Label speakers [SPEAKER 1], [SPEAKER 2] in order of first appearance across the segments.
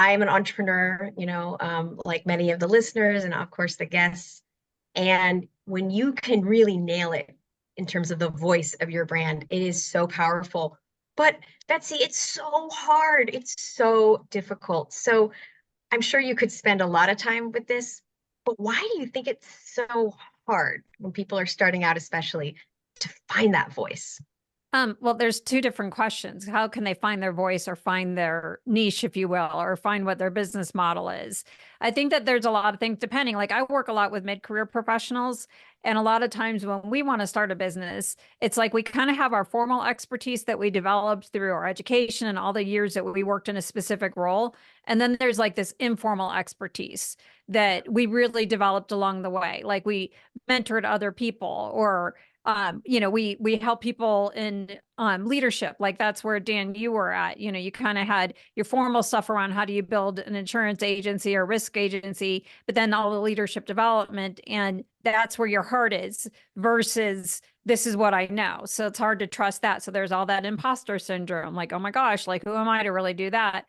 [SPEAKER 1] I'm an entrepreneur, like many of the listeners and of course the guests. And when you can really nail it in terms of the voice of your brand, it is so powerful. But Betsy, it's so hard. It's so difficult. So I'm sure you could spend a lot of time with this, but why do you think it's so hard when people are starting out, especially to find that voice?
[SPEAKER 2] Well, there's two different questions. How can they find their voice or find their niche, if you will, or find what their business model is? I think that there's a lot of things depending. Like I work a lot with mid-career professionals, and a lot of times when we want to start a business, it's like we kind of have our formal expertise that we developed through our education and all the years that we worked in a specific role. And then there's like this informal expertise that we really developed along the way. Like we mentored other people or we help people in leadership. Like that's where Dan, you were at. You kind of had your formal stuff around how do you build an insurance agency or risk agency, but then all the leadership development, and that's where your heart is versus this is what I know. So it's hard to trust that. So there's all that imposter syndrome, like, oh my gosh, like who am I to really do that?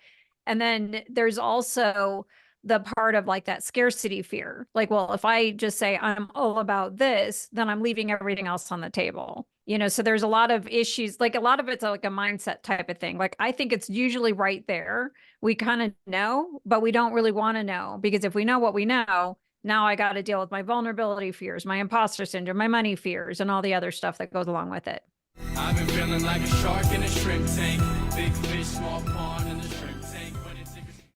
[SPEAKER 2] And then there's also the part of like that scarcity fear. Like, well, if I just say I'm all about this, then I'm leaving everything else on the table. So there's a lot of issues. Like a lot of it's like a mindset type of thing. Like I think it's usually right there. We kind of know, but we don't really want to know because if we know what we know, now I got to deal with my vulnerability fears, my imposter syndrome, my money fears, and all the other stuff that goes along with it. I've been feeling like a shark in a shrimp tank, big fish, small pond.